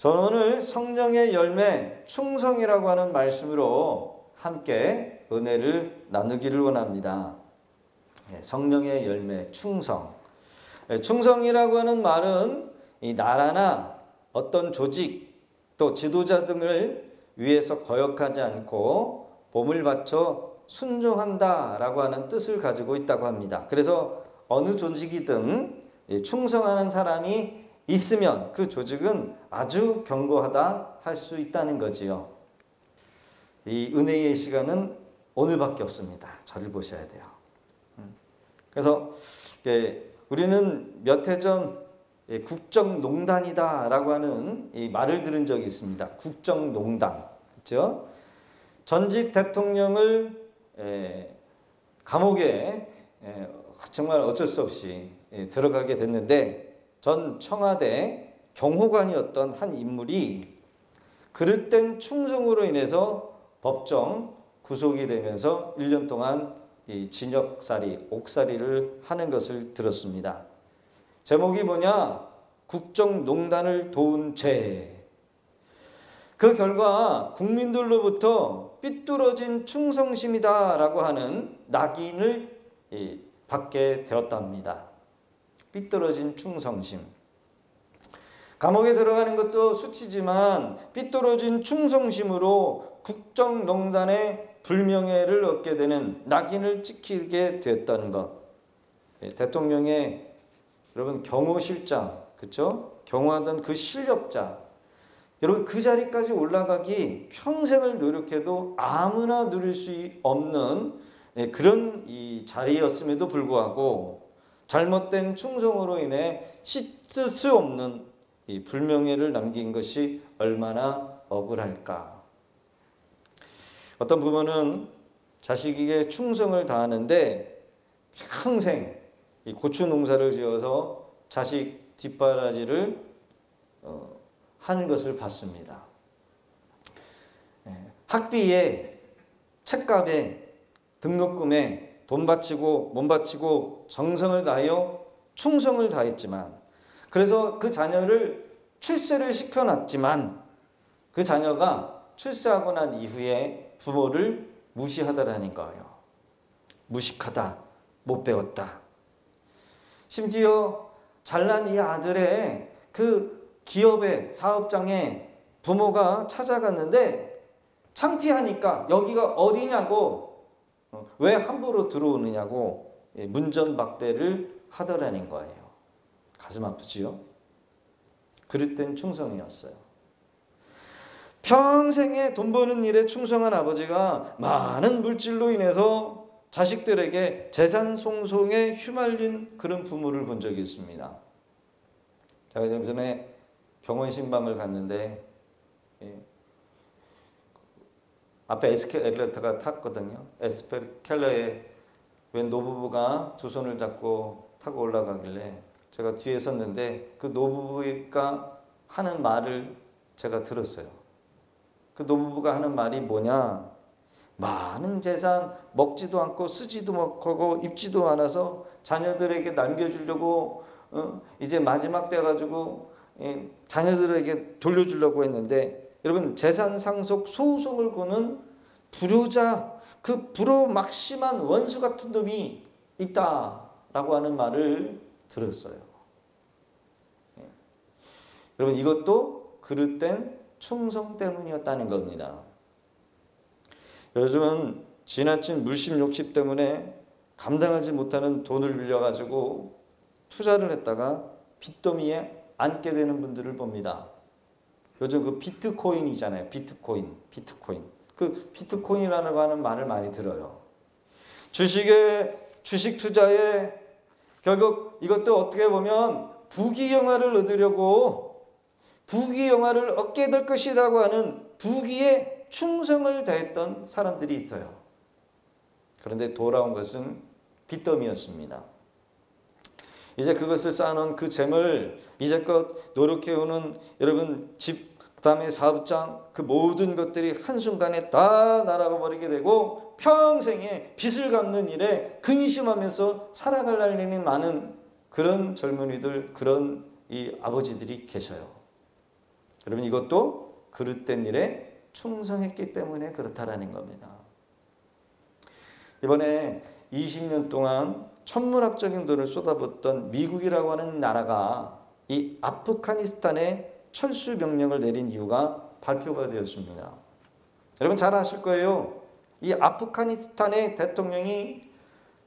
저는 오늘 성령의 열매 충성이라고 하는 말씀으로 함께 은혜를 나누기를 원합니다. 성령의 열매 충성. 충성이라고 하는 말은 이 나라나 어떤 조직 또 지도자 등을 위해서 거역하지 않고 몸을 바쳐 순종한다라고 하는 뜻을 가지고 있다고 합니다. 그래서 어느 조직이든 충성하는 사람이 있으면 그 조직은 아주 견고하다 할 수 있다는 거지요. 이 은혜의 시간은 오늘밖에 없습니다. 저를 보셔야 돼요. 그래서 우리는 몇 해 전 국정농단이다라고 하는 이 말을 들은 적이 있습니다. 국정농단, 그렇죠? 전직 대통령을 감옥에 정말 어쩔 수 없이 들어가게 됐는데 전 청와대 경호관이었던 한 인물이 그릇된 충성으로 인해서 법정 구속이 되면서 1년 동안 이 징역살이, 옥살이를 하는 것을 들었습니다. 제목이 뭐냐? 국정농단을 도운 죄. 그 결과 국민들로부터 삐뚤어진 충성심이다라고 하는 낙인을 받게 되었답니다. 삐뚤어진 충성심. 감옥에 들어가는 것도 수치지만 삐뚤어진 충성심으로 국정농단의 불명예를 얻게 되는 낙인을 찍히게 됐다는 것. 대통령의 여러분 경호실장, 그렇죠? 경호하던 그 실력자. 여러분 그 자리까지 올라가기 평생을 노력해도 아무나 누릴 수 없는 그런 이 자리였음에도 불구하고 잘못된 충성으로 인해 씻을 수 없는 이 불명예를 남긴 것이 얼마나 억울할까. 어떤 부모는 자식에게 충성을 다하는데 평생 이 고추 농사를 지어서 자식 뒷바라지를 하는 것을 봤습니다. 학비에, 책값에, 등록금에 돈 바치고 몸 바치고 정성을 다하여 충성을 다했지만 그래서 그 자녀를 출세를 시켜놨지만 그 자녀가 출세하고 난 이후에 부모를 무시하다라는 거예요. 무식하다, 못 배웠다. 심지어 잘난 이 아들의 그 기업의 사업장에 부모가 찾아갔는데 창피하니까 여기가 어디냐고 왜 함부로 들어오느냐고 문전박대를 하더라는 거예요. 가슴 아프지요? 그릇된 충성이었어요. 평생에 돈 버는 일에 충성한 아버지가 많은 물질로 인해서 자식들에게 재산 송송에 휘말린 그런 부모를 본 적이 있습니다. 제가 전에 병원 신방을 갔는데 앞에 에스컬레이터가 탔거든요. 에스컬레이터에 웬 노부부가 두 손을 잡고 타고 올라가길래 제가 뒤에 섰는데 그 노부부가 하는 말을 제가 들었어요. 그 노부부가 하는 말이 뭐냐? 많은 재산 먹지도 않고 쓰지도 못하고 입지도 않아서 자녀들에게 남겨주려고 이제 마지막 돼가지고 자녀들에게 돌려주려고 했는데 여러분 재산 상속 소송을 거는 불효자 그 불효막심한 원수 같은 놈이 있다라고 하는 말을 들었어요. 여러분 이것도 그릇된 충성 때문이었다는 겁니다. 요즘은 지나친 물심 욕심 때문에 감당하지 못하는 돈을 빌려가지고 투자를 했다가 빚더미에 앉게 되는 분들을 봅니다. 요즘 그 비트코인이잖아요. 비트코인. 그 비트코인이라고 하는 말을 많이 들어요. 주식 투자에 결국 이것도 어떻게 보면 부귀영화를 얻으려고 부귀영화를 얻게 될 것이라고 하는 부귀에 충성을 다했던 사람들이 있어요. 그런데 돌아온 것은 빚더미였습니다. 이제 그것을 쌓아놓은 그 잼을 이제껏 노력해오는 여러분 집, 그 다음에 사업장, 그 모든 것들이 한순간에 다 날아가 버리게 되고 평생에 빚을 갚는 일에 근심하면서 살아갈 날이 많은 그런 젊은이들, 그런 이 아버지들이 계셔요. 여러분 이것도 그릇된 일에 충성했기 때문에 그렇다라는 겁니다. 이번에 20년 동안 천문학적인 돈을 쏟아붓던 미국이라고 하는 나라가 이 아프가니스탄에 철수 명령을 내린 이유가 발표가 되었습니다. 여러분 잘 아실 거예요. 이 아프가니스탄의 대통령이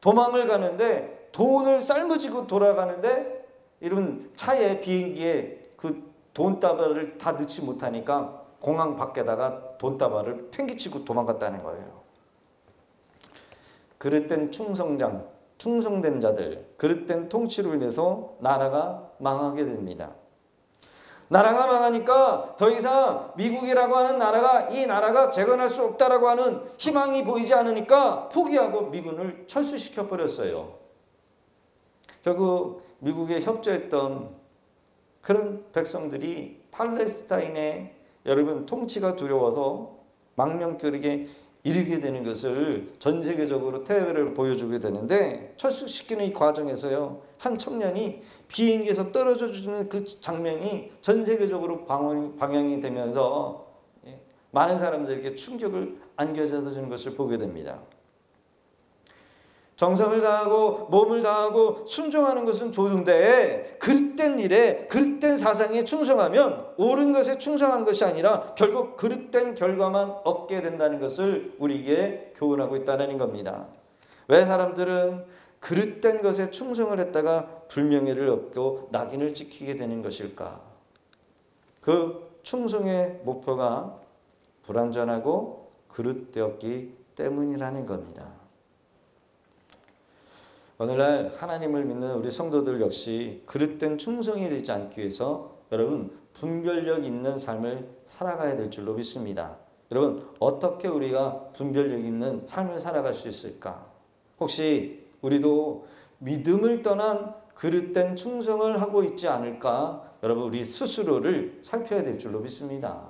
도망을 가는데 돈을 삶아지고 돌아가는데 이런 차에 비행기에 그 돈다발을 다 넣지 못하니까 공항 밖에다가 돈다발을 팽개치고 도망갔다는 거예요. 그릇된 충성된 자들, 그릇된 통치로 인해서 나라가 망하게 됩니다. 나라가 망하니까 더 이상 미국이라고 하는 나라가 이 나라가 재건할 수 없다라고 하는 희망이 보이지 않으니까 포기하고 미군을 철수시켜 버렸어요. 결국 미국에 협조했던 그런 백성들이 팔레스타인의 여러분 통치가 두려워서 망명교육에 이르게 되는 것을 전 세계적으로 TV를 보여주게 되는데 철수시키는 이 과정에서요. 한 청년이 비행기에서 떨어져 주는 그 장면이 전 세계적으로 방영이 되면서 많은 사람들에게 충격을 안겨다 주는 것을 보게 됩니다. 정성을 다하고 몸을 다하고 순종하는 것은 좋은데 그릇된 일에 그릇된 사상에 충성하면 옳은 것에 충성한 것이 아니라 결국 그릇된 결과만 얻게 된다는 것을 우리에게 교훈하고 있다는 겁니다. 왜 사람들은 그릇된 것에 충성을 했다가 불명예를 얻고 낙인을 찍히게 되는 것일까? 그 충성의 목표가 불완전하고 그릇되었기 때문이라는 겁니다. 오늘날 하나님을 믿는 우리 성도들 역시 그릇된 충성이 되지 않기 위해서 여러분 분별력 있는 삶을 살아가야 될 줄로 믿습니다. 여러분 어떻게 우리가 분별력 있는 삶을 살아갈 수 있을까? 혹시 우리도 믿음을 떠난 그릇된 충성을 하고 있지 않을까? 여러분 우리 스스로를 살펴야 될 줄로 믿습니다.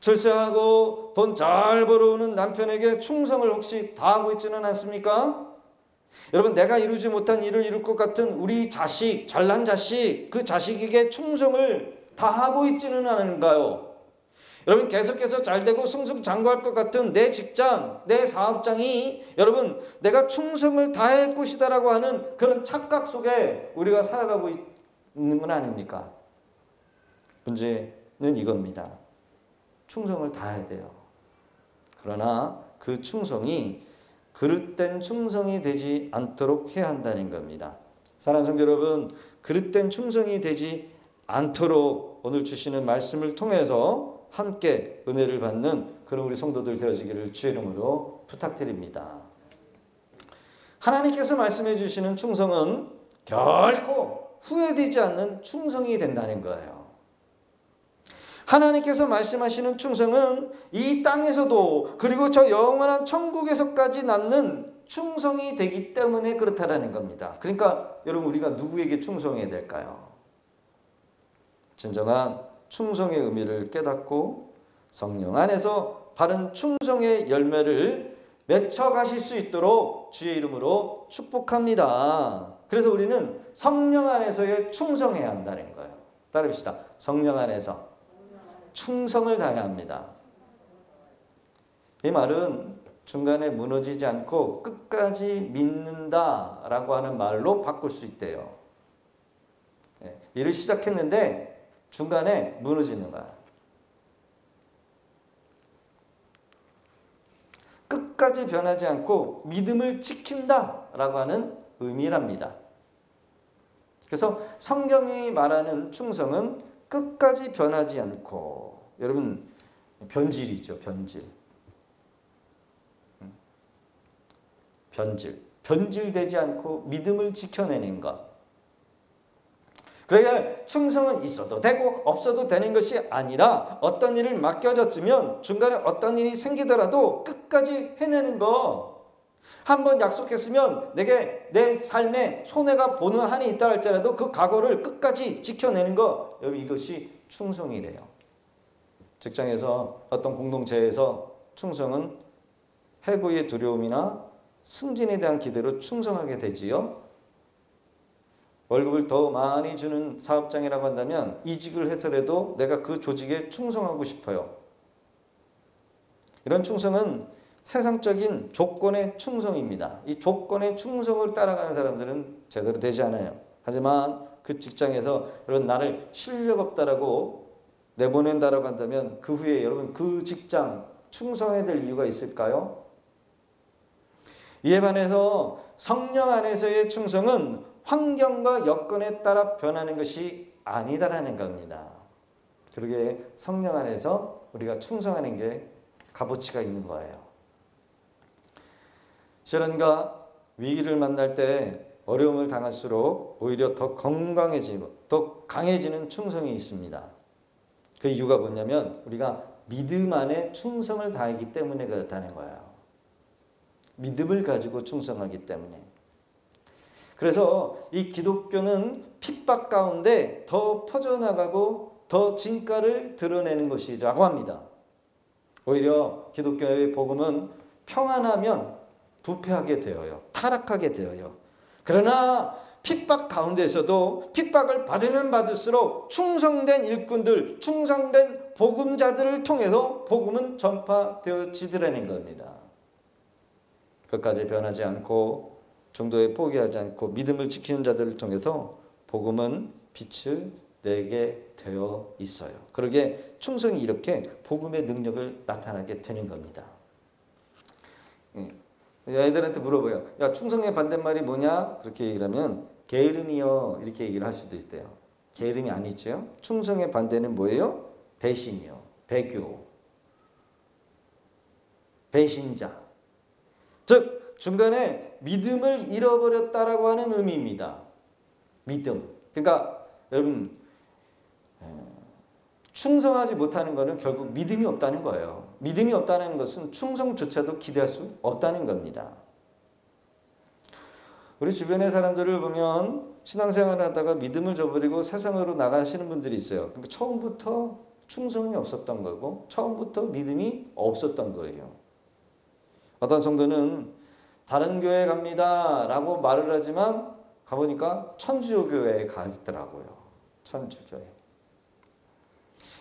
출세하고 돈 잘 벌어오는 남편에게 충성을 혹시 다하고 있지는 않습니까? 여러분 내가 이루지 못한 일을 이룰 것 같은 우리 자식, 잘난 자식, 그 자식에게 충성을 다하고 있지는 않은가요? 여러분 계속해서 잘되고 승승장구할 것 같은 내 직장, 내 사업장이 여러분 내가 충성을 다할 것이다라고 하는 그런 착각 속에 우리가 살아가고 있는 건 아닙니까? 문제는 이겁니다. 충성을 다해야 돼요. 그러나 그 충성이 그릇된 충성이 되지 않도록 해야 한다는 겁니다. 사랑하는 성도 여러분, 그릇된 충성이 되지 않도록 오늘 주시는 말씀을 통해서 함께 은혜를 받는 그런 우리 성도들 되어지기를 주의 이름으로 부탁드립니다. 하나님께서 말씀해 주시는 충성은 결코 후회되지 않는 충성이 된다는 거예요. 하나님께서 말씀하시는 충성은 이 땅에서도 그리고 저 영원한 천국에서까지 남는 충성이 되기 때문에 그렇다라는 겁니다. 그러니까 여러분 우리가 누구에게 충성해야 될까요? 진정한 충성의 의미를 깨닫고 성령 안에서 바른 충성의 열매를 맺어 가실 수 있도록 주의 이름으로 축복합니다. 그래서 우리는 성령 안에서의 충성해야 한다는 거예요. 따라합시다. 성령 안에서 충성을 다해야 합니다. 이 말은 중간에 무너지지 않고 끝까지 믿는다라고 하는 말로 바꿀 수 있대요. 일을 시작했는데 중간에 무너지는 거야. 끝까지 변하지 않고 믿음을 지킨다라고 하는 의미랍니다. 그래서 성경이 말하는 충성은 끝까지 변하지 않고 여러분 변질이죠. 변질되지 않고 믿음을 지켜내는 것. 그러니까 충성은 있어도 되고 없어도 되는 것이 아니라 어떤 일을 맡겨졌으면 중간에 어떤 일이 생기더라도 끝까지 해내는 거. 한번 약속했으면 내게 내 삶에 손해가 보는 한이 있다 할지라도 그 각오를 끝까지 지켜내는 거. 여러분 이것이 충성이래요. 직장에서 어떤 공동체에서 충성은 해고의 두려움이나 승진에 대한 기대로 충성하게 되지요. 월급을 더 많이 주는 사업장이라고 한다면 이직을 해서라도 내가 그 조직에 충성하고 싶어요. 이런 충성은 세상적인 조건의 충성입니다. 이 조건의 충성을 따라가는 사람들은 제대로 되지 않아요. 하지만 그 직장에서 여러분 나를 실력 없다라고 내보낸다라고 한다면 그 후에 여러분 그 직장 충성해야 될 이유가 있을까요? 이에 반해서 성령 안에서의 충성은 환경과 여건에 따라 변하는 것이 아니다라는 겁니다. 그러게 성령 안에서 우리가 충성하는 게 값어치가 있는 거예요. 시련과 위기를 만날 때 어려움을 당할수록 오히려 더 건강해지고 더 강해지는 충성이 있습니다. 그 이유가 뭐냐면 우리가 믿음 안에 충성을 다하기 때문에 그렇다는 거예요. 믿음을 가지고 충성하기 때문에. 그래서 이 기독교는 핍박 가운데 더 퍼져나가고 더 진가를 드러내는 것이라고 합니다. 오히려 기독교의 복음은 평안하면 부패하게 되어요. 타락하게 되어요. 그러나 핍박 가운데서도 핍박을 받으면 받을수록 충성된 일꾼들, 충성된 복음자들을 통해서 복음은 전파되어지더라는 겁니다. 끝까지 변하지 않고 중도에 포기하지 않고 믿음을 지키는 자들을 통해서 복음은 빛을 내게 되어 있어요. 그러게 충성이 이렇게 복음의 능력을 나타나게 되는 겁니다. 애들한테 물어봐요. 야, 충성의 반대말이 뭐냐? 그렇게 얘기를 하면 게으름이요. 이렇게 얘기를 할 수도 있어요. 게으름이 아니죠. 충성의 반대는 뭐예요? 배신이요. 배교. 배신자. 즉 중간에 믿음을 잃어버렸다라고 하는 의미입니다. 믿음. 그러니까 여러분 충성하지 못하는 것은 결국 믿음이 없다는 거예요. 믿음이 없다는 것은 충성조차도 기대할 수 없다는 겁니다. 우리 주변의 사람들을 보면 신앙생활을 하다가 믿음을 저버리고 세상으로 나가시는 분들이 있어요. 그러니까 처음부터 충성이 없었던 거고 처음부터 믿음이 없었던 거예요. 어떤 성도는 다른 교회 갑니다 라고 말을 하지만 가보니까 천주교회에 가있더라고요. 천주교회.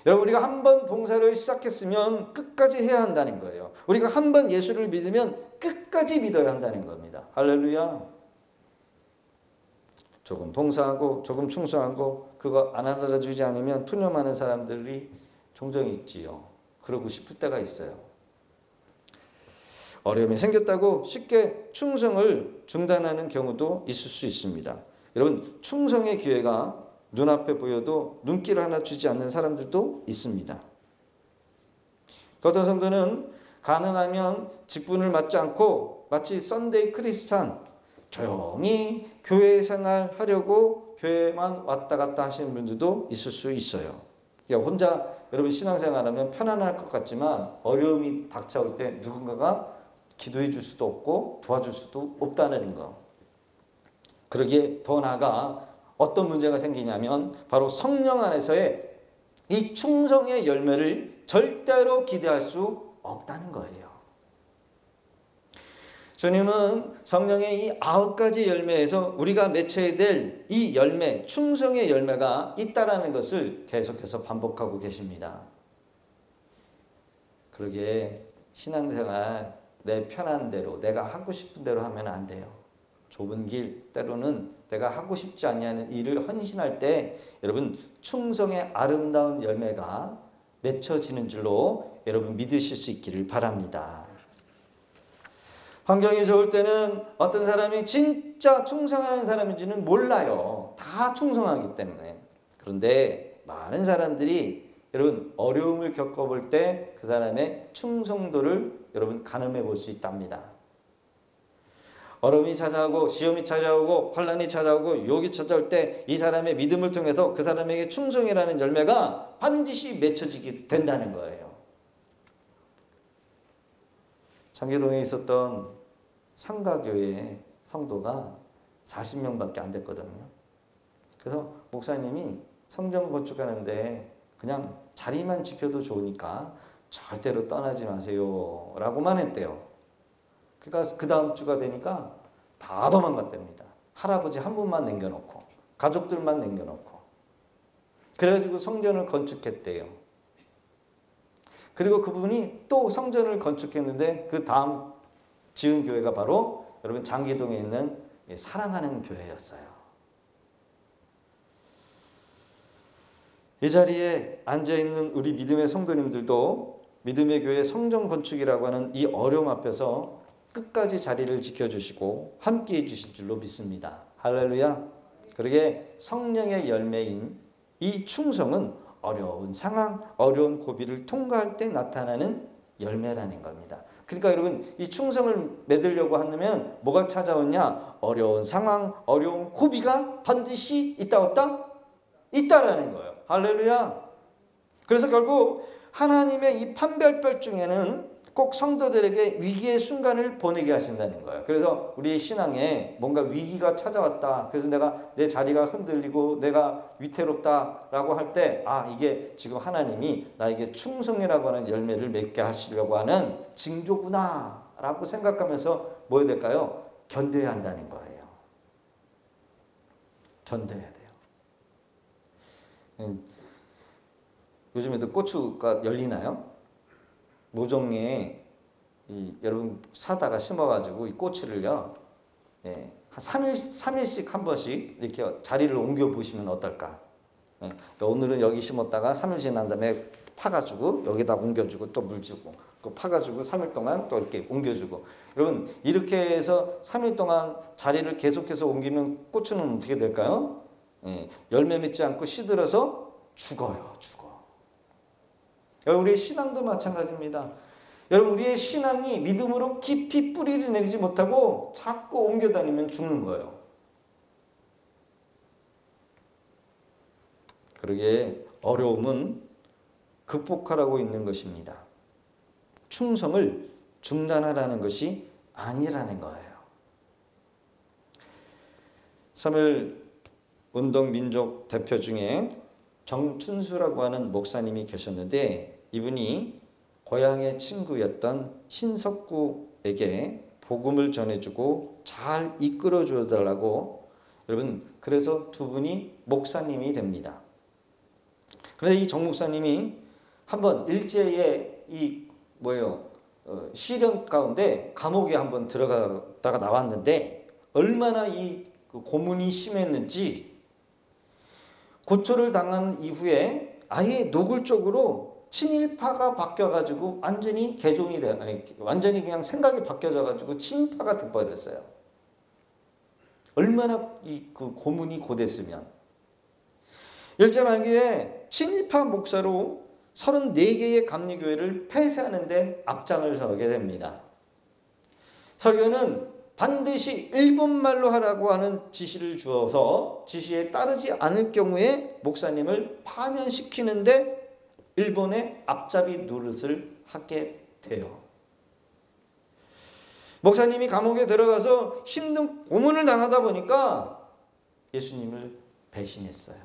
여러분 우리가 한 번 봉사를 시작했으면 끝까지 해야 한다는 거예요. 우리가 한 번 예수를 믿으면 끝까지 믿어야 한다는 겁니다. 할렐루야. 조금 봉사하고 조금 충성하고 그거 안 알아주지 않으면 푸념하는 사람들이 종종 있지요. 그러고 싶을 때가 있어요. 어려움이 생겼다고 쉽게 충성을 중단하는 경우도 있을 수 있습니다. 여러분 충성의 기회가 눈앞에 보여도 눈길 하나 주지 않는 사람들도 있습니다. 어떤 성도는 가능하면 직분을 맡지 않고 마치 썬데이 크리스찬 조용히 교회 생활하려고 교회만 왔다 갔다 하시는 분들도 있을 수 있어요. 그러니까 혼자 여러분 신앙생활하면 편안할 것 같지만 어려움이 닥쳐올 때 누군가가 기도해 줄 수도 없고 도와줄 수도 없다는 거. 그러기에 더 나아가 어떤 문제가 생기냐면 바로 성령 안에서의 이 충성의 열매를 절대로 기대할 수 없다는 거예요. 주님은 성령의 이 9가지 열매에서 우리가 맺혀야 될 이 열매, 충성의 열매가 있다라는 것을 계속해서 반복하고 계십니다. 그러기에 신앙생활 내 편한 대로 내가 하고 싶은 대로 하면 안 돼요. 좁은 길 때로는 내가 하고 싶지 않냐는 일을 헌신할 때 여러분 충성의 아름다운 열매가 맺혀지는 줄로 여러분 믿으실 수 있기를 바랍니다. 환경이 좋을 때는 어떤 사람이 진짜 충성하는 사람인지는 몰라요. 다 충성하기 때문에. 그런데 많은 사람들이 여러분 어려움을 겪어볼 때 그 사람의 충성도를 여러분 가늠해 볼 수 있답니다. 어려움이 찾아오고 시험이 찾아오고 환난이 찾아오고 유혹이 찾아올 때 이 사람의 믿음을 통해서 그 사람에게 충성이라는 열매가 반드시 맺혀지게 된다는 거예요. 장계동에 있었던 상가교회 성도가 40명밖에 안 됐거든요. 그래서 목사님이 성전 건축하는데 그냥 자리만 지켜도 좋으니까 절대로 떠나지 마세요 라고만 했대요. 그러니까 그 다음 주가 되니까 다 도망갔답니다. 할아버지 한 분만 남겨놓고 가족들만 남겨놓고. 그래가지고 성전을 건축했대요. 그리고 그분이 또 성전을 건축했는데 그 다음 지은 교회가 바로 여러분 장기동에 있는 사랑하는 교회였어요. 이 자리에 앉아있는 우리 믿음의 성도님들도 믿음의 교회 성전 건축이라고 하는 이 어려움 앞에서 끝까지 자리를 지켜주시고 함께해 주실 줄로 믿습니다. 할렐루야. 그러게 성령의 열매인 이 충성은 어려운 상황, 어려운 고비를 통과할 때 나타나는 열매라는 겁니다. 그러니까 여러분 이 충성을 맺으려고 하면 뭐가 찾아오냐? 어려운 상황, 어려운 고비가 반드시 있다 없다? 있다라는 거예요. 할렐루야. 그래서 결국 하나님의 이 판별별 중에는 꼭 성도들에게 위기의 순간을 보내게 하신다는 거예요. 그래서 우리 신앙에 뭔가 위기가 찾아왔다. 그래서 내 자리가 흔들리고 내가 위태롭다라고 할 때 이게 지금 하나님이 나에게 충성이라고 하는 열매를 맺게 하시려고 하는 징조구나 라고 생각하면서 뭐 해야 될까요? 견뎌야 한다는 거예요. 견뎌야 돼요. 요즘에도 고추가 열리나요? 모종에 여러분 사다가 심어가지고 이 고추를요, 한 3일씩 한 번씩 이렇게 자리를 옮겨 보시면 어떨까? 그러니까 오늘은 여기 심었다가 3일 지난 다음에 파가지고 여기다 옮겨주고 또 물 주고 또 파가지고 3일 동안 또 이렇게 옮겨주고. 여러분 이렇게 해서 3일 동안 자리를 계속해서 옮기면 고추는 어떻게 될까요? 열매 맺지 않고 시들어서 죽어요. 여러분 우리의 신앙도 마찬가지입니다. 여러분 우리의 신앙이 믿음으로 깊이 뿌리를 내리지 못하고 자꾸 옮겨 다니면 죽는 거예요. 그러기에 어려움은 극복하라고 있는 것입니다. 충성을 중단하라는 것이 아니라는 거예요. 3일 운동 민족 대표 중에 정춘수라고 하는 목사님이 계셨는데 이분이 고향의 친구였던 신석구에게 복음을 전해주고 잘 이끌어줘 달라고 여러분 그래서 두 분이 목사님이 됩니다. 그런데 이 정 목사님이 한번 일제의 시련 가운데 감옥에 한번 들어갔다가 나왔는데 얼마나 이 고문이 심했는지 고초를 당한 이후에 아예 노골적으로 친일파가 바뀌어가지고 완전히 완전히 그냥 생각이 바뀌어져가지고 친일파가 돼버렸어요. 얼마나 그 고문이 고됐으면. 일제 말기에 친일파 목사로 34개의 감리교회를 폐쇄하는데 앞장을 서게 됩니다. 설교는 반드시 일본말로 하라고 하는 지시를 주어서 지시에 따르지 않을 경우에 목사님을 파면시키는데 일본의 앞잡이 노릇을 하게 돼요. 목사님이 감옥에 들어가서 힘든 고문을 당하다 보니까 예수님을 배신했어요.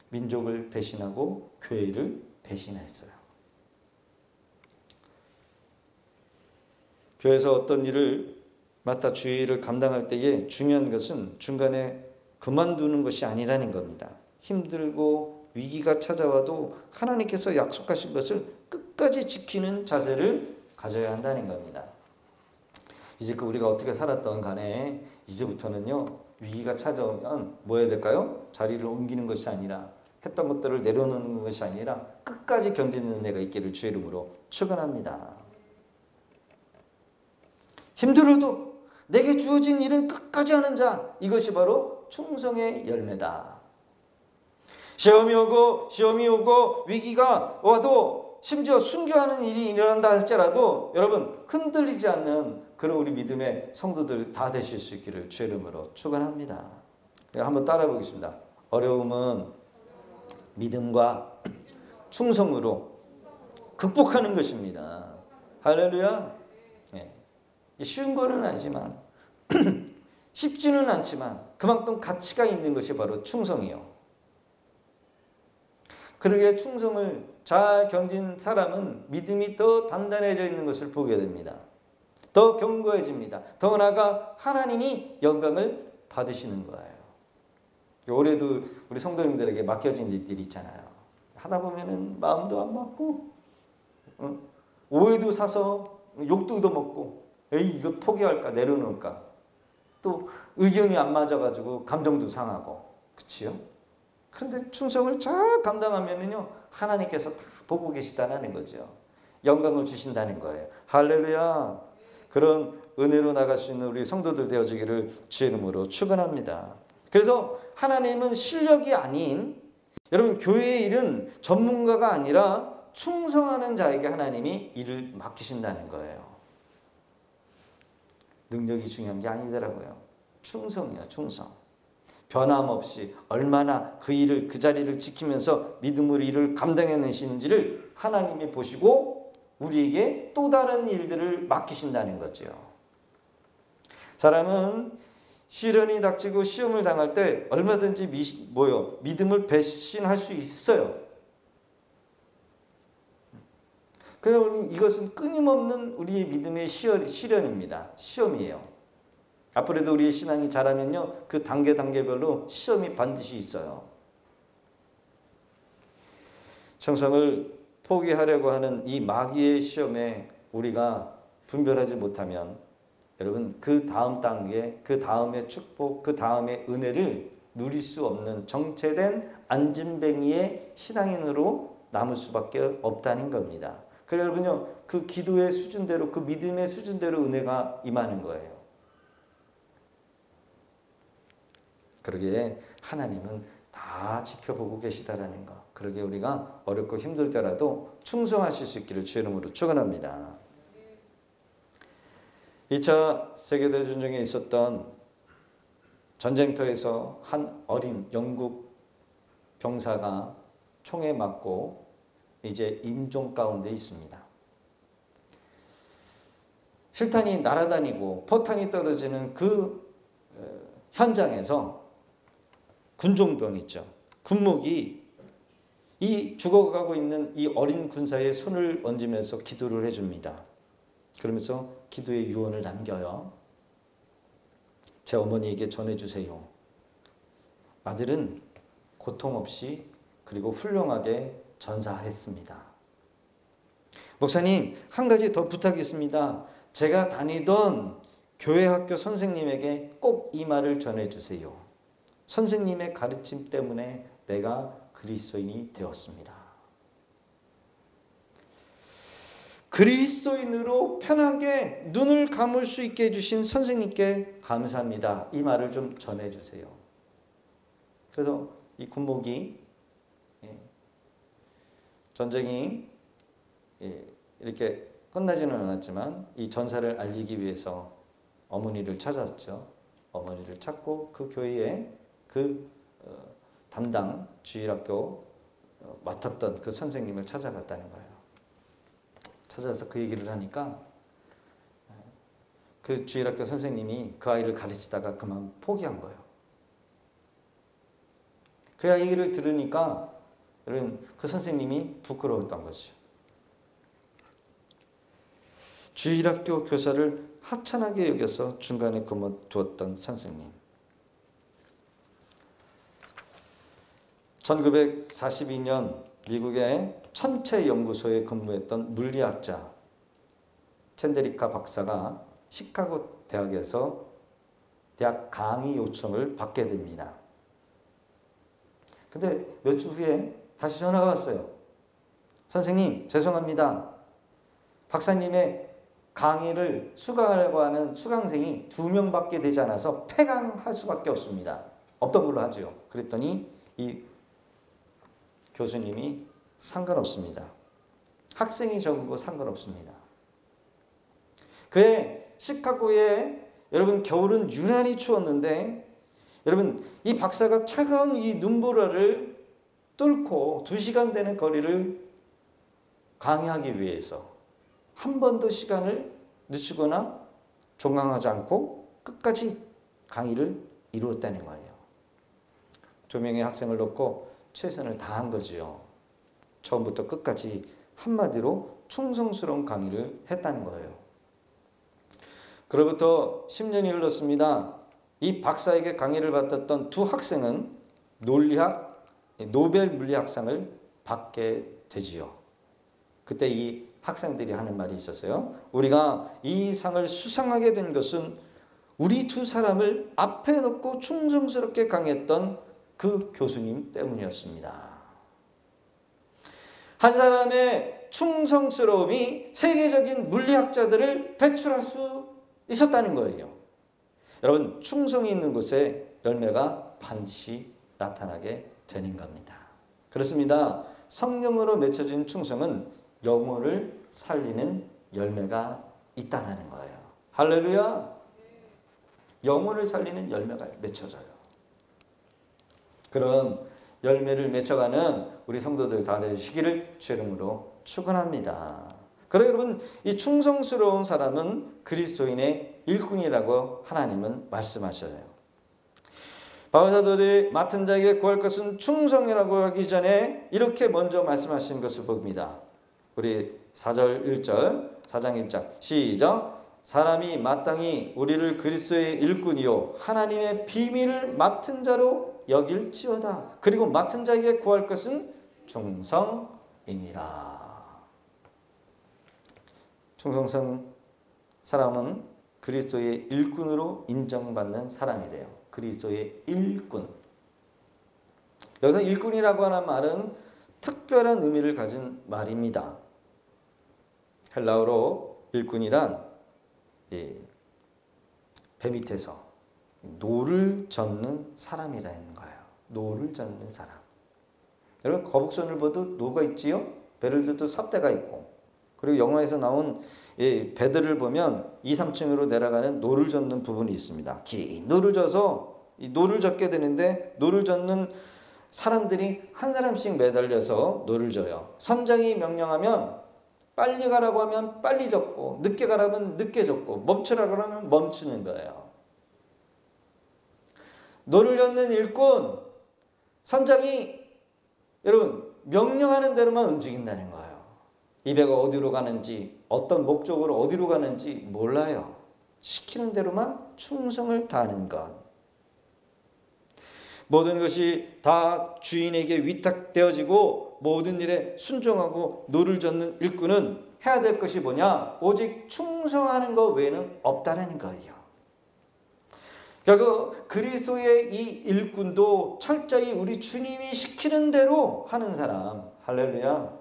민족을 배신하고 교회를 배신했어요. 교회에서 어떤 일을 맡아 주의를 감당할 때에 중요한 것은 중간에 그만두는 것이 아니라는 겁니다. 힘들고 위기가 찾아와도 하나님께서 약속하신 것을 끝까지 지키는 자세를 가져야 한다는 겁니다. 이제껏 우리가 어떻게 살았던 간에 이제부터는요 위기가 찾아오면 뭐 해야 될까요? 자리를 옮기는 것이 아니라 했던 것들을 내려놓는 것이 아니라 끝까지 견디는 은혜가 있기를 주의 이름으로 축원합니다. 힘들어도 내게 주어진 일은 끝까지 하는 자, 이것이 바로 충성의 열매다. 시험이 오고 위기가 와도 심지어 순교하는 일이 일어난다 할지라도 여러분 흔들리지 않는 그런 우리 믿음의 성도들 다 되실 수 있기를 주의 이름으로 축원합니다. 한번 따라 보겠습니다. 어려움은 믿음과 충성으로 극복하는 것입니다. 할렐루야. 쉬운 거는 아니지만 쉽지는 않지만 그만큼 가치가 있는 것이 바로 충성이요. 그러기에 충성을 잘 견딘 사람은 믿음이 더 단단해져 있는 것을 보게 됩니다. 더 견고해집니다. 더 나아가 하나님이 영광을 받으시는 거예요. 올해도 우리 성도님들에게 맡겨진 일들이 있잖아요. 하다 보면은 마음도 안 맞고, 오해도 사서 욕도 얻어먹고, 에이 이거 포기할까 내려놓을까, 또 의견이 안 맞아가지고 감정도 상하고, 그치요? 그런데 충성을 잘 감당하면은요 하나님께서 다 보고 계시다는 거죠. 영광을 주신다는 거예요. 할렐루야. 그런 은혜로 나갈 수 있는 우리 성도들 되어지기를 주의 이름으로 축원합니다. 그래서 하나님은 실력이 아닌, 여러분 교회의 일은 전문가가 아니라 충성하는 자에게 하나님이 일을 맡기신다는 거예요. 능력이 중요한 게 아니더라고요. 충성이야, 충성. 변함없이 얼마나 그 일을, 그 자리를 지키면서 믿음으로 일을 감당해내시는지를 하나님이 보시고 우리에게 또 다른 일들을 맡기신다는 거죠. 사람은 시련이 닥치고 시험을 당할 때 얼마든지 믿음을 배신할 수 있어요. 그러니 이것은 끊임없는 우리의 믿음의 시련입니다. 시험이에요. 앞으로도 우리의 신앙이 자라면요, 그 단계별로 시험이 반드시 있어요. 충성을 포기하려고 하는 이 마귀의 시험에 우리가 분별하지 못하면 여러분 그 다음 단계, 그 다음의 축복, 그 다음의 은혜를 누릴 수 없는 정체된 안진뱅이의 신앙인으로 남을 수밖에 없다는 겁니다. 그래서 여러분요, 그 기도의 수준대로, 그 믿음의 수준대로 은혜가 임하는 거예요. 그러기에 하나님은 다 지켜보고 계시다라는 것. 그러기에 우리가 어렵고 힘들 때라도 충성하실 수 있기를 주의 이름으로 축원합니다. 2차 세계대전에 있었던 전쟁터에서 한 어린 영국 병사가 총에 맞고 이제 임종 가운데 있습니다. 실탄이 날아다니고 포탄이 떨어지는 그 현장에서 군종병 있죠. 군목이 이 죽어가고 있는 이 어린 군사의 손을 얹으면서 기도를 해줍니다. 그러면서 기도의 유언을 남겨요. 제 어머니에게 전해주세요. 아들은 고통 없이 그리고 훌륭하게 전사했습니다. 목사님, 한 가지 더 부탁이 있습니다. 제가 다니던 교회 학교 선생님에게 꼭 이 말을 전해주세요. 선생님의 가르침 때문에 내가 그리스도인이 되었습니다. 그리스도인으로 편하게 눈을 감을 수 있게 해주신 선생님께 감사합니다. 이 말을 좀 전해주세요. 그래서 이 군목이 전쟁이 이렇게 끝나지는 않았지만 이 전사를 알리기 위해서 어머니를 찾았죠. 어머니를 찾고 그 교회에 그 담당 주일학교 맡았던 그 선생님을 찾아갔다는 거예요. 찾아서 그 얘기를 하니까 그 주일학교 선생님이 그 아이를 가르치다가 그만 포기한 거예요. 그 아이 얘기를 들으니까 그 선생님이 부끄러웠던 거죠. 주일학교 교사를 하찮게 여겨서 중간에 그만두었던 선생님. 1942년 미국의 천체연구소에 근무했던 물리학자 챈데리카 박사가 시카고 대학에서 대학 강의 요청을 받게 됩니다. 근데 몇 주 후에 다시 전화가 왔어요. 선생님, 죄송합니다. 박사님의 강의를 수강하려고 하는 수강생이 2명밖에 되지 않아서 폐강할 수밖에 없습니다. 없던 걸로 하죠. 그랬더니 이 교수님이 상관없습니다. 학생이 적은 거 상관없습니다. 그의 시카고에 여러분 겨울은 유난히 추웠는데 여러분 이 박사가 차가운 이 눈보라를 뚫고 2시간 되는 거리를 강의하기 위해서 한 번도 시간을 늦추거나 종강하지 않고 끝까지 강의를 이루었다는 거예요. 2명의 학생을 놓고 최선을 다한 거지요. 처음부터 끝까지 한마디로 충성스러운 강의를 했다는 거예요. 그로부터 10년이 흘렀습니다. 이 박사에게 강의를 받았던 2 학생은 노벨 물리학상을 받게 되지요. 그때 이 학생들이 하는 말이 있었어요. 우리가 이 상을 수상하게 된 것은 우리 두 사람을 앞에 놓고 충성스럽게 강했던 그 교수님 때문이었습니다. 한 사람의 충성스러움이 세계적인 물리학자들을 배출할 수 있었다는 거예요. 여러분, 충성이 있는 곳에 열매가 반드시 나타나게 되는 겁니다. 그렇습니다. 성령으로 맺혀진 충성은 영혼을 살리는 열매가 있다는 거예요. 할렐루야! 영혼을 살리는 열매가 맺혀져요. 그런 열매를 맺혀가는 우리 성도들 다 되시기를 주의 이름으로 축원합니다. 그러나 여러분, 이 충성스러운 사람은 그리스도인의 일꾼이라고 하나님은 말씀하셔요. 바울 사도들이 맡은 자에게 구할 것은 충성이라고 하기 전에 이렇게 먼저 말씀하신 것을 봅니다. 우리 4절 1절 4장 1장 시작. 사람이 마땅히 우리를 그리스도의 일꾼이요 하나님의 비밀을 맡은 자로 여길지어다. 그리고 맡은 자에게 구할 것은 충성이니라. 충성성 사람은 그리스도의 일꾼으로 인정받는 사람이래요. 그리스도의 일꾼. 여기서 일꾼이라고 하는 말은 특별한 의미를 가진 말입니다. 헬라어로 일꾼이란 배 밑에서 노를 젓는 사람이라는 거예요. 노를 젓는 사람. 여러분, 거북선을 봐도 노가 있지요? 배를 들도 삿대가 있고, 그리고 영화에서 나온 배들을 보면 2, 3층으로 내려가는 노를 젓는 부분이 있습니다. 긴 노를 져서 이 노를 젓게 되는데, 노를 젓는 사람들이 한 사람씩 매달려서 노를 져요. 선장이 명령하면 빨리 가라고 하면 빨리 젓고, 늦게 가라고 하면 늦게 젓고, 멈추라고 하면 멈추는 거예요. 노를 젓는 일꾼, 선장이 여러분 명령하는 대로만 움직인다는 거예요. 이 배가 어디로 가는지, 어떤 목적으로 어디로 가는지 몰라요. 시키는 대로만 충성을 다하는 것. 모든 것이 다 주인에게 위탁되어지고 모든 일에 순종하고 노를 젓는 일꾼은 해야 될 것이 뭐냐? 오직 충성하는 것 외에는 없다는 거예요. 결국 그리스도의 이 일꾼도 철저히 우리 주님이 시키는 대로 하는 사람. 할렐루야.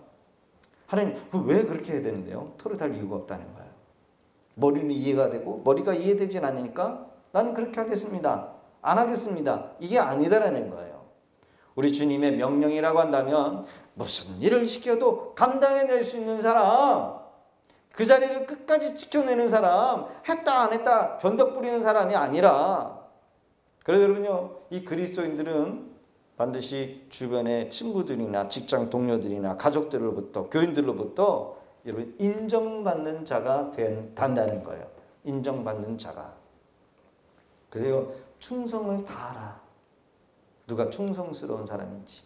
하나님, 왜 그렇게 해야 되는데요? 토를 달 이유가 없다는 거예요. 머리는 이해가 되고 머리가 이해되진 않으니까 나는 그렇게 하겠습니다. 안 하겠습니다. 이게 아니다라는 거예요. 우리 주님의 명령이라고 한다면 무슨 일을 시켜도 감당해낼 수 있는 사람, 그 자리를 끝까지 지켜내는 사람, 했다 안 했다 변덕 부리는 사람이 아니라, 그래서 여러분요, 이 그리스도인들은 반드시 주변의 친구들이나 직장 동료들이나 가족들로부터, 교인들로부터 여러분 인정받는 자가 된다는 거예요. 인정받는 자가. 그래서 충성을 다하라. 누가 충성스러운 사람인지.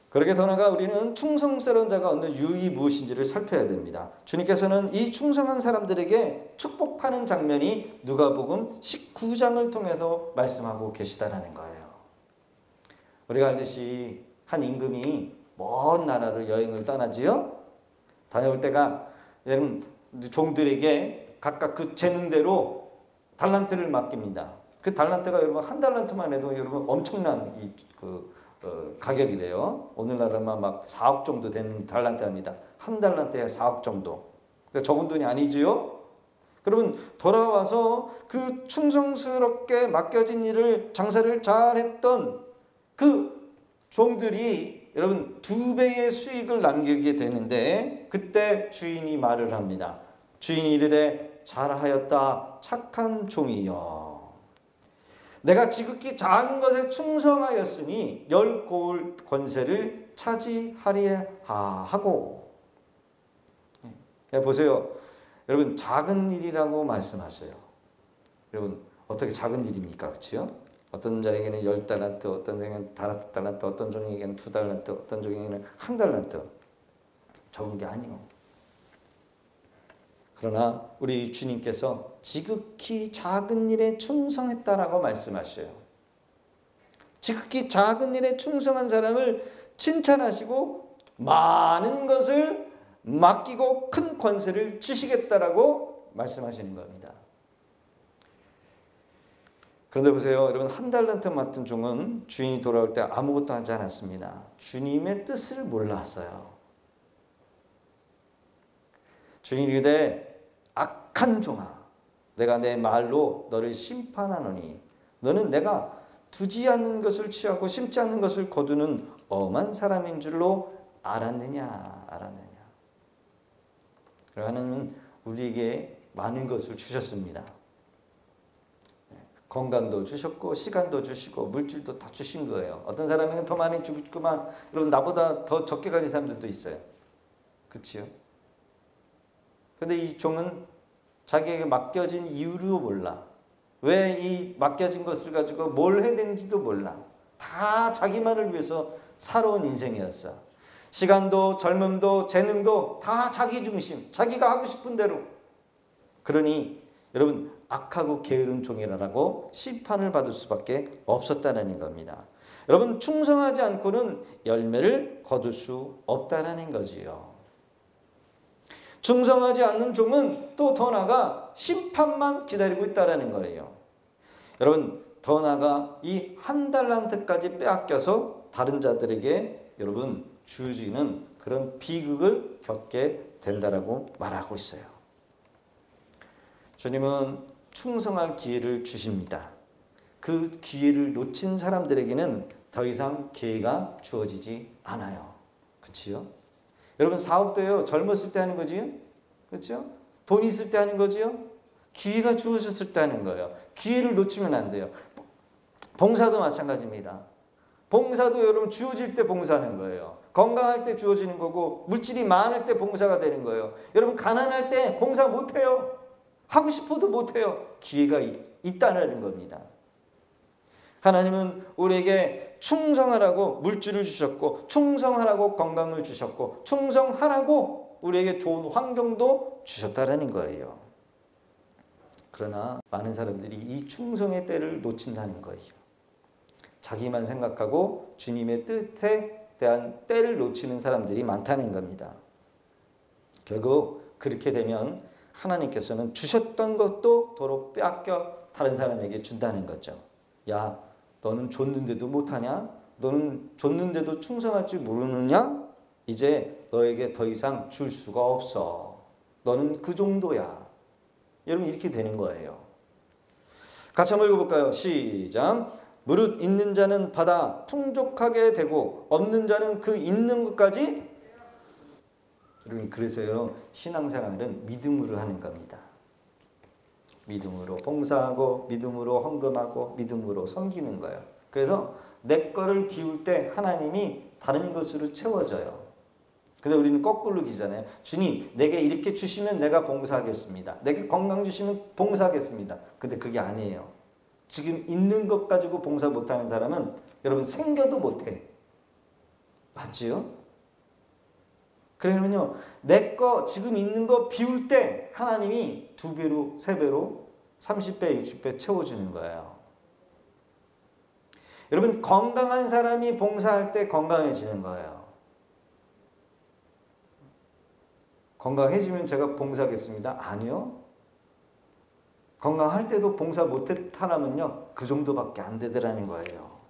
그렇게 더 나아가 우리는 충성스러운 자가 얻는 유익이 무엇인지를 살펴야 됩니다. 주님께서는 이 충성한 사람들에게 축복하는 장면이 누가복음 19장을 통해서 말씀하고 계시다라는 거예요. 우리가 알듯이 한 임금이 먼 나라로 여행을 떠나지요. 다녀올 때가 여러분 종들에게 각각 그 재능대로 달란트를 맡깁니다. 그 달란트가 여러분 한 달란트만 해도 여러분 엄청난 가격이래요. 오늘날은 막 4억 정도 되는 달란트입니다. 한 달란트에 4억 정도. 적은 돈이 아니지요. 그러면 돌아와서 그 충성스럽게 맡겨진 일을, 장사를 잘했던 그 종들이 여러분 2배의 수익을 남기게 되는데, 그때 주인이 말을 합니다. 주인이 이르되 잘하였다 착한 종이여. 내가 지극히 작은 것에 충성하였으니 10고을 권세를 차지하리라 하고. 보세요. 여러분 작은 일이라고 말씀하셔요. 여러분 어떻게 작은 일입니까? 그렇죠? 어떤 자에게는 10달란트, 어떤 자에게는 5달란트, 어떤 종에게는 2달란트, 어떤 종에게는 1달란트. 적은 게 아니요. 그러나 우리 주님께서 지극히 작은 일에 충성했다라고 말씀하셔요. 지극히 작은 일에 충성한 사람을 칭찬하시고 많은 것을 맡기고 큰 권세를 주시겠다라고 말씀하시는 겁니다. 그런데 보세요. 여러분, 한 달란트 맡은 종은 주인이 돌아올 때 아무것도 하지 않았습니다. 주님의 뜻을 몰랐어요. 주인이 이르되 악한 종아, 내가 내 말로 너를 심판하노니 너는 내가 두지 않는 것을 취하고 심지 않는 것을 거두는 엄한 사람인 줄로 알았느냐. 하나님은 우리에게 많은 것을 주셨습니다. 건강도 주셨고 시간도 주시고 물질도 다 주신 거예요. 어떤 사람에게는 더 많이 주겠구만. 여러분, 나보다 더 적게 가진 사람들도 있어요. 그렇지요? 그런데 이 종은 자기에게 맡겨진 이유도 몰라. 왜 이 맡겨진 것을 가지고 뭘 해야 되는지도 몰라. 다 자기만을 위해서 살아온 인생이었어. 시간도 젊음도 재능도 다 자기 중심, 자기가 하고 싶은 대로. 그러니 여러분, 악하고 게으른 종이라고 심판을 받을 수밖에 없었다는 겁니다. 여러분, 충성하지 않고는 열매를 거둘 수 없다는 거지요. 충성하지 않는 종은 또 더 나아가 심판만 기다리고 있다는 거예요. 여러분, 더 나아가 이 한 달란트까지 빼앗겨서 다른 자들에게 여러분 주어지는 그런 비극을 겪게 된다라고 말하고 있어요. 주님은 충성할 기회를 주십니다. 그 기회를 놓친 사람들에게는 더 이상 기회가 주어지지 않아요. 그렇지요? 여러분, 사업도요, 젊었을 때 하는 거지요? 그렇죠? 돈 있을 때 하는 거지요? 기회가 주어졌을 때 하는 거예요. 기회를 놓치면 안 돼요. 봉사도 마찬가지입니다. 봉사도 여러분 주어질 때 봉사하는 거예요. 건강할 때 주어지는 거고 물질이 많을 때 봉사가 되는 거예요. 여러분, 가난할 때 봉사 못해요. 하고 싶어도 못해요. 기회가 있다는 겁니다. 하나님은 우리에게 충성하라고 물질을 주셨고 충성하라고 건강을 주셨고 충성하라고 우리에게 좋은 환경도 주셨다는 거예요. 그러나 많은 사람들이 이 충성의 때를 놓친다는 거예요. 자기만 생각하고 주님의 뜻에 대한 때를 놓치는 사람들이 많다는 겁니다. 결국 그렇게 되면 하나님께서는 주셨던 것도 도로 빼앗겨 다른 사람에게 준다는 거죠. 야, 너는 줬는데도 못하냐? 너는 줬는데도 충성할 줄 모르느냐? 이제 너에게 더 이상 줄 수가 없어. 너는 그 정도야. 여러분, 이렇게 되는 거예요. 같이 한번 읽어볼까요? 시작. 무릇 있는 자는 받아 풍족하게 되고 없는 자는 그 있는 것까지. 여러분, 그래서요, 신앙생활은 믿음으로 하는 겁니다. 믿음으로 봉사하고 믿음으로 헌금하고 믿음으로 섬기는 거예요. 그래서 내 거를 비울 때 하나님이 다른 것으로 채워져요. 근데 우리는 거꾸로 기잖아요. 주님, 내게 이렇게 주시면 내가 봉사하겠습니다. 내게 건강 주시면 봉사하겠습니다. 근데 그게 아니에요. 지금 있는 것 가지고 봉사 못하는 사람은 여러분 생겨도 못해. 맞지요? 그러면요, 내 거 지금 있는 거 비울 때 하나님이 2배로 3배로 30배 60배 채워주는 거예요. 여러분, 건강한 사람이 봉사할 때 건강해지는 거예요. 건강해지면 제가 봉사하겠습니다. 아니요. 건강할 때도 봉사 못했다면요, 그 정도밖에 안 되더라는 거예요.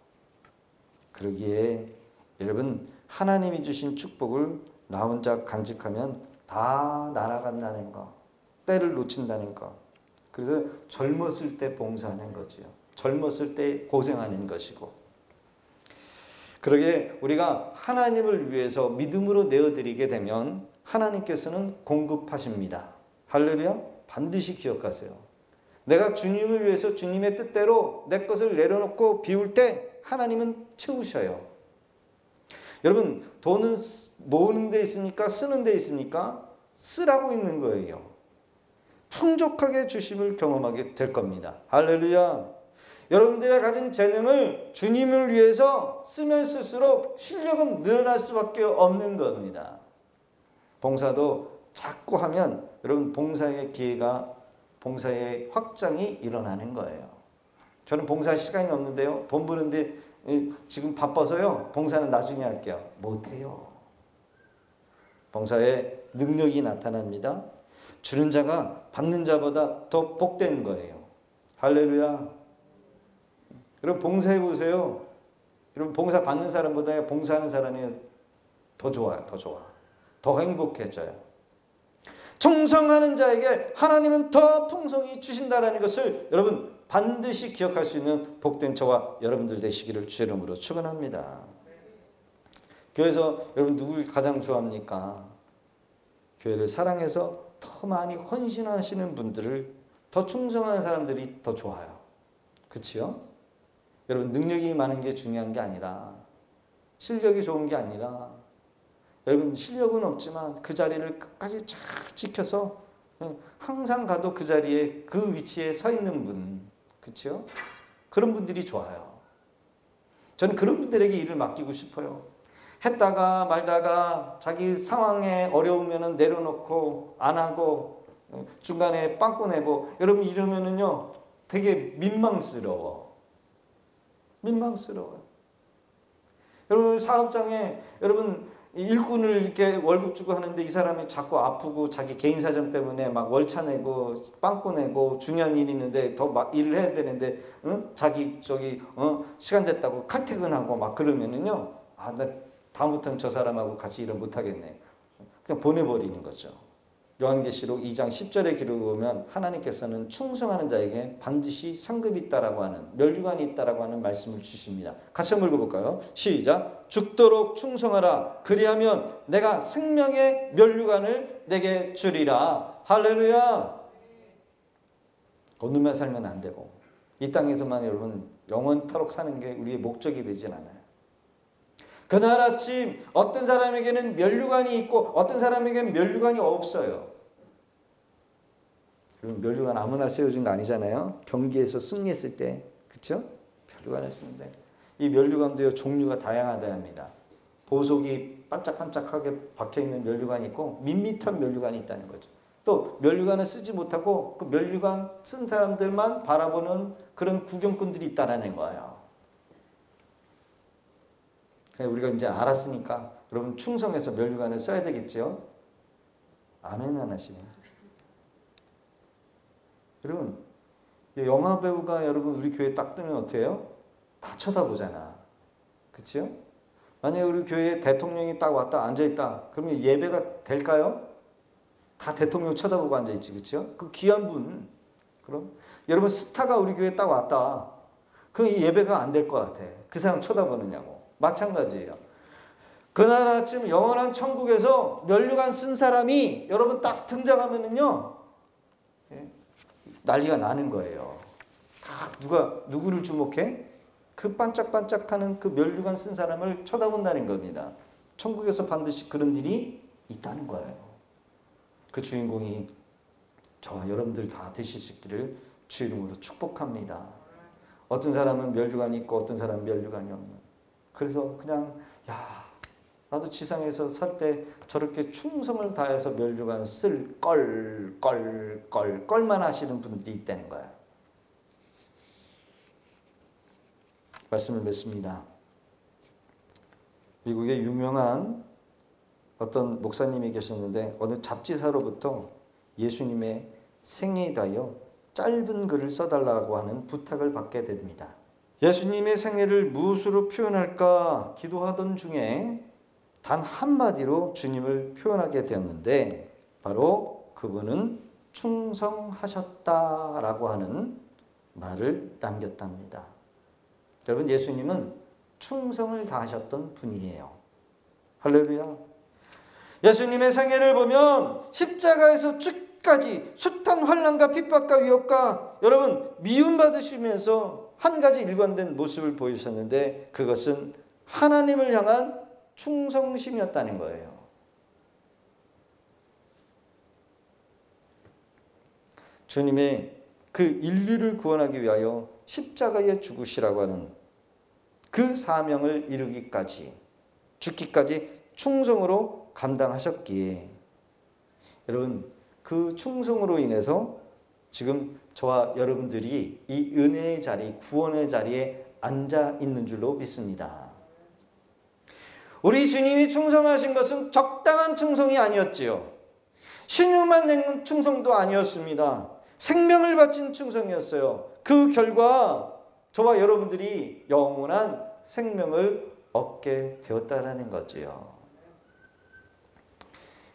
그러기에 여러분, 하나님이 주신 축복을 나 혼자 간직하면 다 날아간다는 거, 때를 놓친다는 거. 그래서 젊었을 때 봉사하는 거지요. 젊었을 때 고생하는 것이고. 그러게 우리가 하나님을 위해서 믿음으로 내어드리게 되면 하나님께서는 공급하십니다. 할렐루야. 반드시 기억하세요. 내가 주님을 위해서 주님의 뜻대로 내 것을 내려놓고 비울 때 하나님은 채우셔요. 여러분, 돈은 모으는 데 있습니까? 쓰는 데 있습니까? 쓰라고 있는 거예요. 풍족하게 주심을 경험하게 될 겁니다. 할렐루야. 여러분들의 가진 재능을 주님을 위해서 쓰면 쓸수록 실력은 늘어날 수밖에 없는 겁니다. 봉사도 자꾸 하면 여러분 봉사의 기회가, 봉사의 확장이 일어나는 거예요. 저는 봉사할 시간이 없는데요, 돈 버는데 지금 바빠서요. 봉사는 나중에 할게요. 못해요. 봉사에 능력이 나타납니다. 주는 자가 받는 자보다 더 복된 거예요. 할렐루야. 여러분 봉사해 보세요. 여러분 봉사 받는 사람보다 봉사하는 사람이 더 좋아요. 더 좋아. 더 행복해져요. 충성하는 자에게 하나님은 더 풍성히 주신다라는 것을 여러분 반드시 기억할 수 있는 복된 저와 여러분들 되시기를 주 이름으로 축원합니다. 교회에서 여러분 누굴 가장 좋아합니까? 교회를 사랑해서 더 많이 헌신하시는 분들을, 더 충성하는 사람들이 더 좋아요. 그렇지요? 여러분 능력이 많은 게 중요한 게 아니라, 실력이 좋은 게 아니라, 여러분 실력은 없지만 그 자리를 끝까지 쫙 지켜서 항상 가도 그 자리에, 그 위치에 서 있는 분, 그렇죠? 그런 분들이 좋아요. 저는 그런 분들에게 일을 맡기고 싶어요. 했다가 말다가 자기 상황에 어려우면 내려놓고 안 하고 중간에 빵꾸 내고, 여러분 이러면은요 되게 민망스러워요. 여러분 사업장에 여러분 일꾼을 이렇게 월급 주고 하는데 이 사람이 자꾸 아프고 자기 개인 사정 때문에 막 월차 내고 빵꾸 내고 중요한 일이 있는데 더 막 일을 해야 되는데 자기 시간 됐다고 칼퇴근하고 막 그러면은요, 나 다음부터는 저 사람하고 같이 일을 못 하겠네. 그냥 보내버리는 거죠. 요한계시록 2장 10절에 기록을 보면 하나님께서는 충성하는 자에게 반드시 상급이 있다라고 하는, 면류관이 있다라고 하는 말씀을 주십니다. 같이 한번 읽어볼까요? 시작. 죽도록 충성하라. 그리하면 내가 생명의 면류관을 내게 주리라. 할렐루야. 오늘만 살면 안 되고 이 땅에서만 여러분 영원토록 사는 게 우리의 목적이 되진 않아요. 그날 아침 어떤 사람에게는 면류관이 있고 어떤 사람에게는 면류관이 없어요. 면류관 아무나 세워준 거 아니잖아요. 경기에서 승리했을 때, 그렇죠? 면류관을 쓰는데 이 면류관도요 종류가 다양하답니다. 보석이 반짝반짝하게 박혀있는 면류관이 있고 밋밋한 면류관이 있다는 거죠. 또 면류관을 쓰지 못하고 그 면류관 쓴 사람들만 바라보는 그런 구경꾼들이 있다는 거예요. 우리가 이제 알았으니까 여러분 충성해서 면류관을 써야 되겠죠? 아멘만 하시면. 여러분 영화 배우가 여러분 우리 교회 딱 뜨면 어때요? 다 쳐다보잖아. 그렇죠? 만약에 우리 교회에 대통령이 딱 왔다 앉아있다 그러면 예배가 될까요? 다 대통령 쳐다보고 앉아있지. 그렇죠? 그 귀한 분. 그럼 여러분 스타가 우리 교회에 딱 왔다 그럼 이 예배가 안 될 것 같아. 그 사람 쳐다보느냐고. 마찬가지예요. 그날 아침 영원한 천국에서 면류관 쓴 사람이 여러분 딱 등장하면은요 난리가 나는 거예요. 다 누구를 주목해? 그 반짝반짝하는 그 면류관 쓴 사람을 쳐다본다는 겁니다. 천국에서 반드시 그런 일이 있다는 거예요. 그 주인공이 저와 여러분들 다 되실 수 있기를 주 이름으로 축복합니다. 어떤 사람은 면류관이 있고 어떤 사람은 면류관이 없는. 그래서 그냥 나도 지상에서 살 때 저렇게 충성을 다해서 면류관 쓸 껄만 하시는 분들이 있다는 거야. 말씀을 맺습니다. 미국에 유명한 어떤 목사님이 계셨는데 어느 잡지사로부터 예수님의 생애에 대하여 짧은 글을 써달라고 하는 부탁을 받게 됩니다. 예수님의 생애를 무엇으로 표현할까 기도하던 중에 단 한마디로 주님을 표현하게 되었는데 바로 그분은 충성하셨다라고 하는 말을 남겼답니다. 여러분 예수님은 충성을 다하셨던 분이에요. 할렐루야. 예수님의 생애를 보면 십자가에서 죽기까지 숱한 환난과 핍박과 위협과 여러분 미움받으시면서 한 가지 일관된 모습을 보이셨는데 그것은 하나님을 향한 충성심이었다는 거예요. 주님의 그 인류를 구원하기 위하여 십자가에 죽으시라고 하는 그 사명을 이루기까지 죽기까지 충성으로 감당하셨기에 여러분 그 충성으로 인해서 지금 저와 여러분들이 이 은혜의 자리, 구원의 자리에 앉아 있는 줄로 믿습니다. 우리 주님이 충성하신 것은 적당한 충성이 아니었지요. 신용만 낸 충성도 아니었습니다. 생명을 바친 충성이었어요. 그 결과 저와 여러분들이 영원한 생명을 얻게 되었다라는 거지요.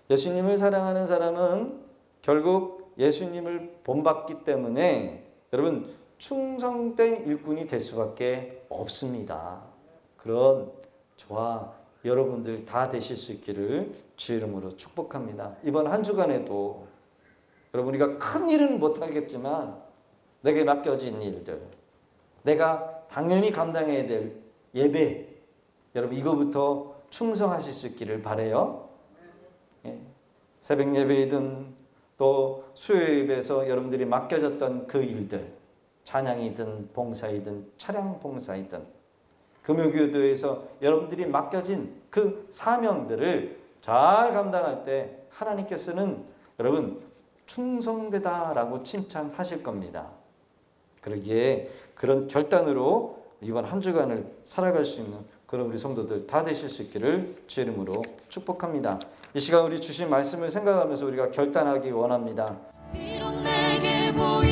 예수님을 사랑하는 사람은 결국 예수님을 본받기 때문에 여러분 충성된 일꾼이 될 수밖에 없습니다. 그런 저와 여러분들 다 되실 수 있기를 주의 이름으로 축복합니다. 이번 한 주간에도 여러분 우리가 큰 일은 못하겠지만 내게 맡겨진 일들, 내가 당연히 감당해야 될 예배, 여러분 이거부터 충성하실 수 있기를 바라요. 새벽 예배이든 또 수요 예배에서 여러분들이 맡겨졌던 그 일들, 찬양이든 봉사이든 차량 봉사이든 금요기도에서 여러분들이 맡겨진 그 사명들을 잘 감당할 때 하나님께서는 여러분 충성되다라고 칭찬하실 겁니다. 그러기에 그런 결단으로 이번 한 주간을 살아갈 수 있는 그런 우리 성도들 다 되실 수 있기를 주의 이름으로 축복합니다. 이 시간 우리 주신 말씀을 생각하면서 우리가 결단하기 원합니다. 비록 내게 보이